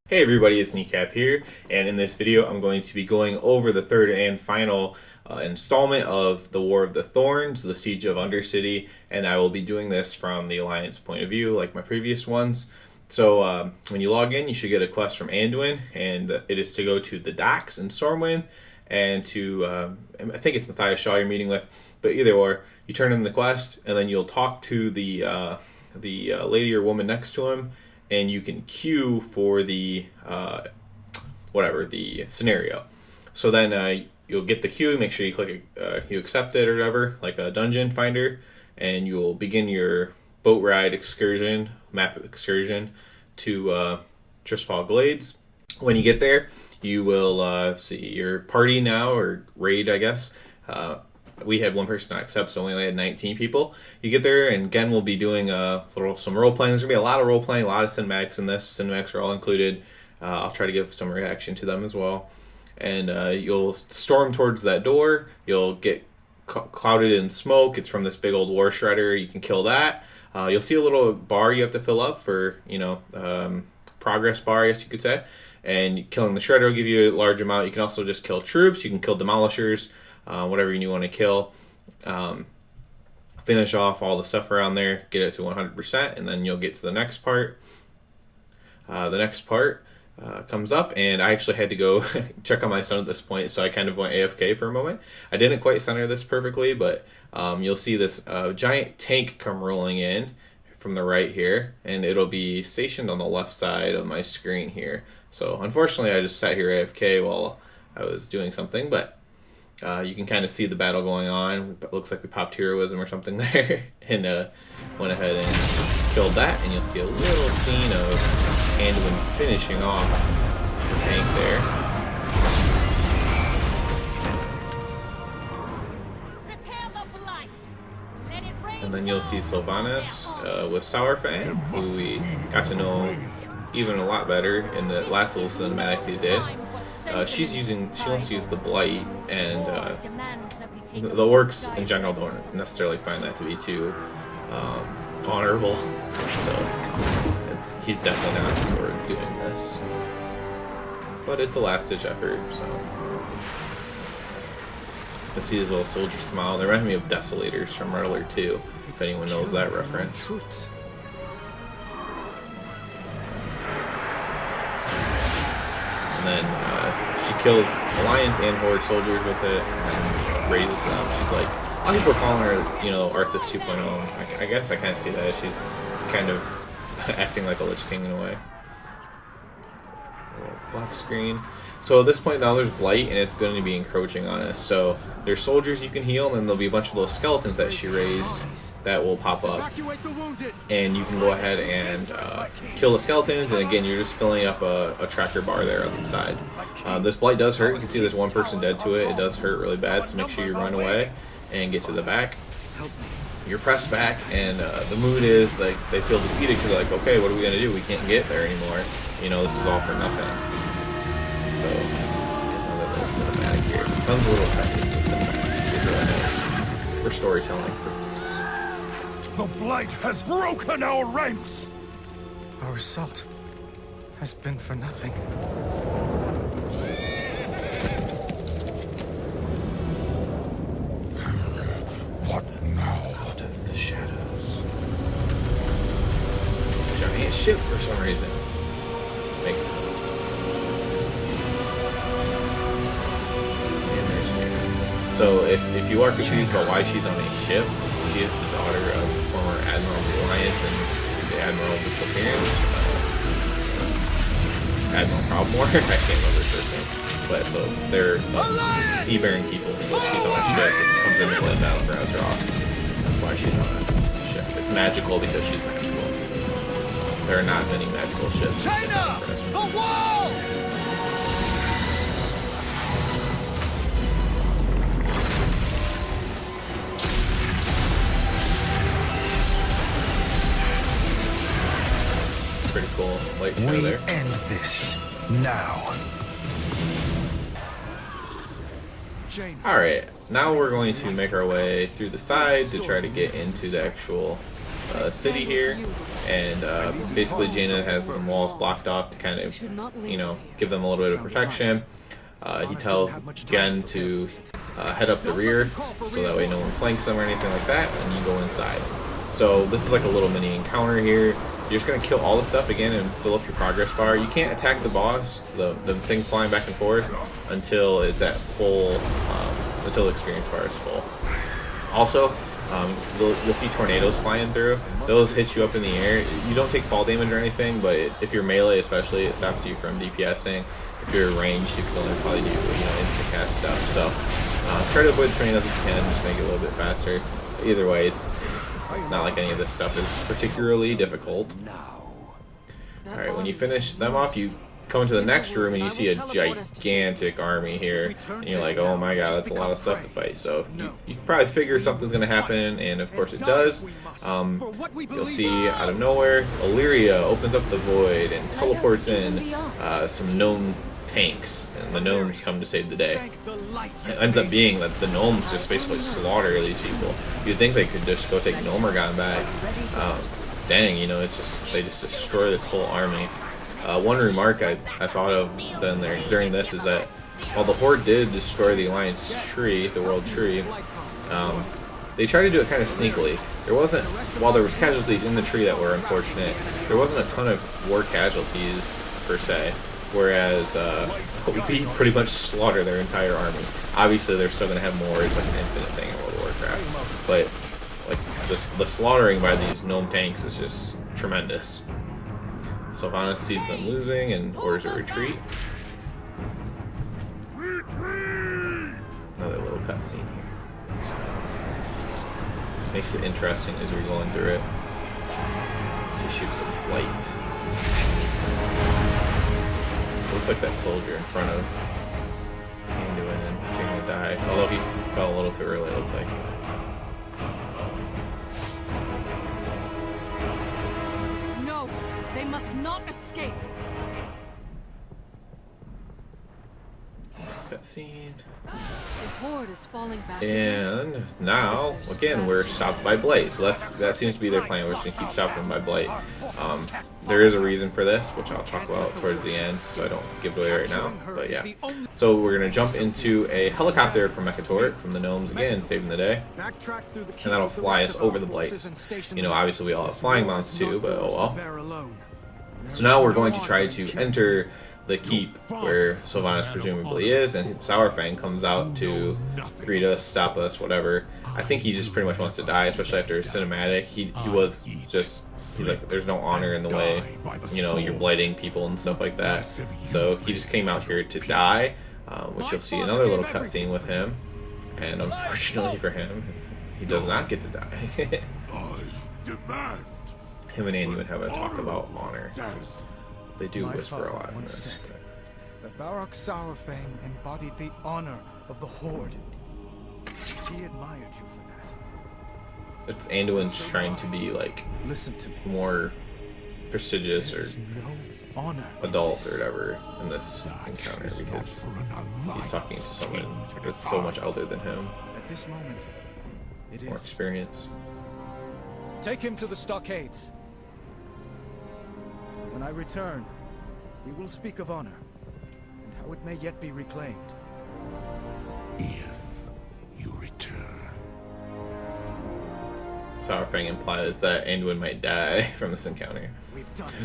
Hey everybody, it's Kneecap here, and in this video I'm going to be going over the third and final installment of the War of the Thorns, the Siege of Undercity, and I will be doing this from the Alliance point of view like my previous ones. So when you log in, you should get a quest from Anduin, and it is to go to the docks in Stormwind, and to, I think it's Matthias Shaw you're meeting with, but either or, you turn in the quest, and then you'll talk to the lady or woman next to him, and you can queue for the the scenario. So then you'll get the queue, make sure you click you accept it or whatever, like a dungeon finder, and you'll begin your boat ride excursion, map excursion to Tristfall Glades. When you get there, you will see your party now, or raid I guess. We had one person not accept, so we only had 19 people. You get there, and again, we'll be doing some role playing. There's gonna be a lot of role playing, a lot of cinematics in this. Cinematics are all included. I'll try to give some reaction to them as well. And you'll storm towards that door. You'll get clouded in smoke. It's from this big old war shredder. You can kill that. You'll see a little bar you have to fill up for, progress bar, I guess you could say. And killing the shredder will give you a large amount. You can also just kill troops. You can kill demolishers. Whatever you want to kill, finish off all the stuff around there, get it to 100%, and then you'll get to the next part. The next part comes up, and I actually had to go check on my son at this point, so I kind of went AFK for a moment. I didn't quite center this perfectly, but you'll see this giant tank come rolling in from the right here, and it'll be stationed on the left side of my screen here. So unfortunately, I just sat here AFK while I was doing something, but you can kind of see the battle going on. It looks like we popped heroism or something there, and went ahead and killed that, and you'll see a little scene of Anduin finishing off the tank there. And then you'll see Sylvanas with Sourfang, who we got to know even a lot better in the last little cinematic they did. She wants to use the Blight, and the orcs in general don't necessarily find that to be too honorable, so he's definitely not for doing this. But it's a last-ditch effort, so. Let's see these little soldiers come out. They remind me of Desolators from Martyr 2, if anyone knows that reference. And then she kills Alliance and Horde soldiers with it, and raises them. She's like, a lot of people are calling her, Arthas 2.0. I guess I kind of see that. She's kind of acting like a Lich King in a way. Black screen. So at this point now there's Blight, and it's going to be encroaching on us. So there's soldiers you can heal, and then there'll be a bunch of little skeletons that she raised that will pop up. And you can go ahead and kill the skeletons, and again, you're just filling up a tracker bar there on the side. This Blight does hurt. You can see there's one person dead to it. It does hurt really bad, so make sure you run away and get to the back. You're pressed back, and the mood is like they feel defeated because they're like, okay, what are we going to do? We can't get there anymore. This is all for nothing. So, another little cinematic here. It comes a little messy in the cinematic. It's really nice for storytelling purposes. The Blight has broken our ranks! Our assault has been for nothing. What now? Out of the shadows. A giant ship for some reason. Makes sense. So if you are confused about why she's on a ship, she is the daughter of former Admiral of the Alliance and the Admiral of the Coherence, Admiral Proudmoore. I can't remember her first name. But so they're sea-bearing people, so she's on a ship. It comes into the battleground as her off. That's why she's on a ship. It's magical because she's magical. There are not many magical ships. China! The wall! Pretty cool light show there. We end this now. Alright, now we're going to make our way through the side to try to get into the actual city here. And basically Jaina has some walls blocked off to kind of, you know, give them a little bit of protection. He tells Gen to head up the rear so that way no one flanks them or anything like that, and you go inside. So this is like a little mini encounter here. You're just going to kill all the stuff again and fill up your progress bar. You can't attack the boss, the thing flying back and forth, until it's at full, until the experience bar is full. Also, you'll see tornadoes flying through. Those hit you up in the air. You don't take fall damage or anything, but if you're melee especially, it stops you from DPSing. If you're ranged, you can only probably do, you know, instant cast stuff. So try to avoid tornadoes if you can, just make it a little bit faster. Either way, it's not like any of this stuff is particularly difficult. Alright, when you finish them off, you come into the next room and you see a gigantic army here. And you're like, oh my god, that's a lot of stuff to fight. So you probably figure something's going to happen, and of course it does. You'll see out of nowhere, Illyria opens up the void and teleports in some gnome tanks, and the gnomes come to save the day. It ends up being that the gnomes just basically slaughter these people. You'd think they could just go take Gnomergon back. Dang, you know, it's just they just destroy this whole army. One remark I thought of then during this is that while the Horde did destroy the Alliance tree, the World Tree, they tried to do it kind of sneakily. There wasn't, while there was casualties in the tree that were unfortunate, there wasn't a ton of war casualties per se. Whereas we pretty much slaughter their entire army. Obviously, they're still going to have more. It's like an infinite thing in World of Warcraft. But like the slaughtering by these gnome tanks is just tremendous. Sylvanas sees them losing and orders a retreat. Another little cutscene here. Makes it interesting as you're going through it. She shoots some light. Looks like that soldier in front of Anduin and Jaina died. Although he fell a little too early, it looked like. No, they must not escape. Cutscene. The Horde is falling back. And now, again, we're stopped by Blight. So that seems to be their plan. We're just going to keep stopping them by Blight. There is a reason for this, which I'll talk about towards the end, so I don't give it away right now. But yeah. So we're going to jump into a helicopter from Mechatort, from the gnomes again, saving the day. And that'll fly us over the Blight. You know, obviously we all have flying mounts too, but oh well. So now we're going to try to enter the keep where Sylvanas presumably is, and Sourfang comes out to greet us, stop us, whatever. I think he just pretty much wants to die, especially after his cinematic. He's like, there's no honor in the way, you know, you're blighting people and stuff like that. So he just came out here to die, which you'll see another little cutscene with him. And unfortunately for him, he does not get to die. Him and Andy would have a talk about honor. They do whisper a lot in this. That Varrock Sourfang embodied the honor of the Horde. He admired you for that. It's Anduin's trying to be like more prestigious or adult or whatever in this encounter because he's talking to someone that's so much older than him. At this moment, more experience. Take him to the stockades. When I return, we will speak of honor and how it may yet be reclaimed. If you return. Sourfang implies that Anduin might die from this encounter.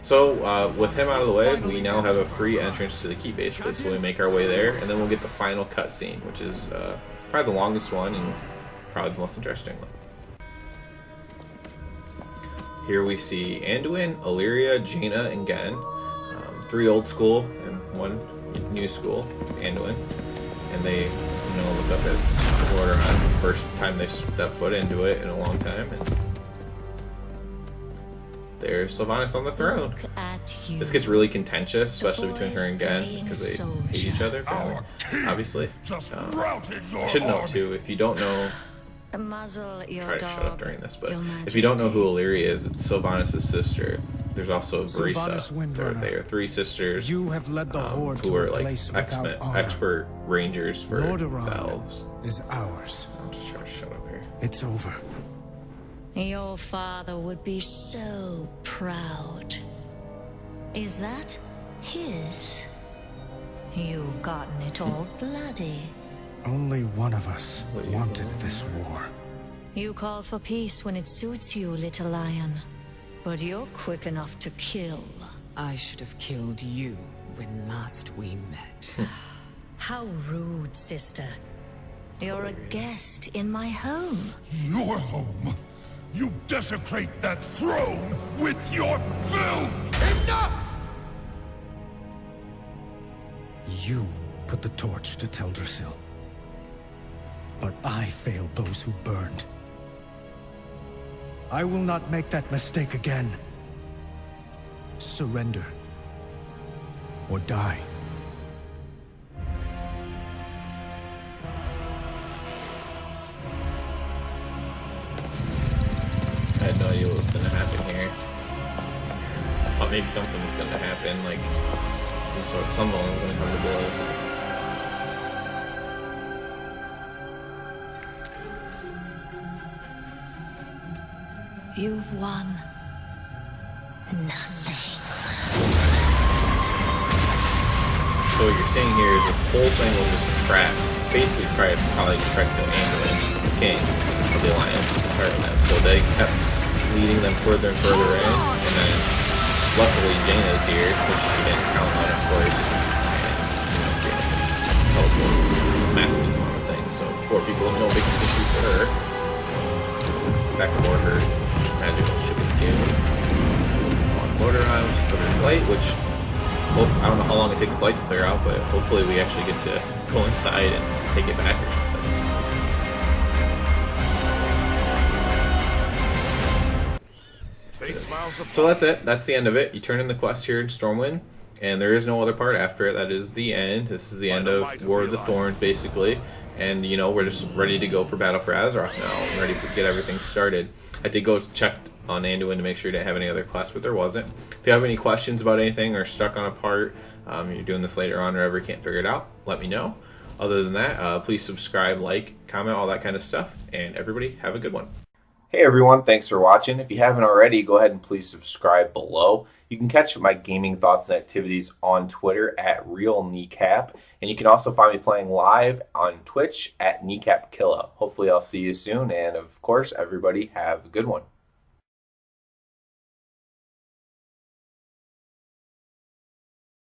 So, with him out of the way, we now have a free entrance to the keep, basically. So we make our way there, and then we'll get the final cutscene, which is probably the longest one and probably the most interesting one. Here we see Anduin, Illyria, Jaina, and Gen. 3 old school and 1 new school, Anduin. And they, you know, look up at Borderlands the first time they step foot into it in a long time. And there's Sylvanas on the throne. This gets really contentious, especially between her and Gen, because they hate each other, obviously. I should note, too, if you don't know... Try to shut up during this, but if you don't know who Illyria is, it's Sylvanas' sister. there's also Sylvanas Barisa. They are three sisters you have led the Horde who to are a like place without honor. expert rangers for Lordaeron valves. is ours. I'm just trying to shut up here. It's over. Your father would be so proud. Is that his? You've gotten it all bloody. Only one of us wanted this war. You call for peace when it suits you, little lion. But you're quick enough to kill. I should have killed you when last we met. How rude, sister. You're a guest in my home. Your home. You desecrate that throne with your filth! Enough! You put the torch to Teldrassil. But I failed those who burned. I will not make that mistake again. Surrender. Or die. I had no idea what was going to happen here. I thought maybe something was going to happen, like someone was going to come to blows. You've won nothing. So what you're seeing here is this whole thing was just a trap. Basically, Christ probably just tried to kill Anduin, the king of the Alliance, to start them. So they kept leading them further and further in, and then luckily Jaina's here, which she didn't count on, of course, and Jaina can teleport a massive amount of things. So 4 people is no big issue for her. Back aboard her magical ship of doom on Lordaeron, which is covered in blight, which I don't know how long it takes blight to clear out, but hopefully we actually get to go inside and take it back or something. So that's it. That's the end of it. You turn in the quest here in Stormwind, and there is no other part after it. That is the end. This is the end of War of the Thorns, basically. And, you know, we're just ready to go for Battle for Azeroth now. I'm ready to get everything started. I did go check on Anduin to make sure you didn't have any other quests, but there wasn't. If you have any questions about anything or stuck on a part, you're doing this later on or ever can't figure it out, let me know. Other than that, please subscribe, like, comment, all that kind of stuff. And everybody, have a good one. Hey everyone, thanks for watching. If you haven't already, go ahead and please subscribe below. You can catch my gaming thoughts and activities on Twitter at RealKneecap, and you can also find me playing live on Twitch at KneecapKilla. Hopefully I'll see you soon, and of course, everybody have a good one.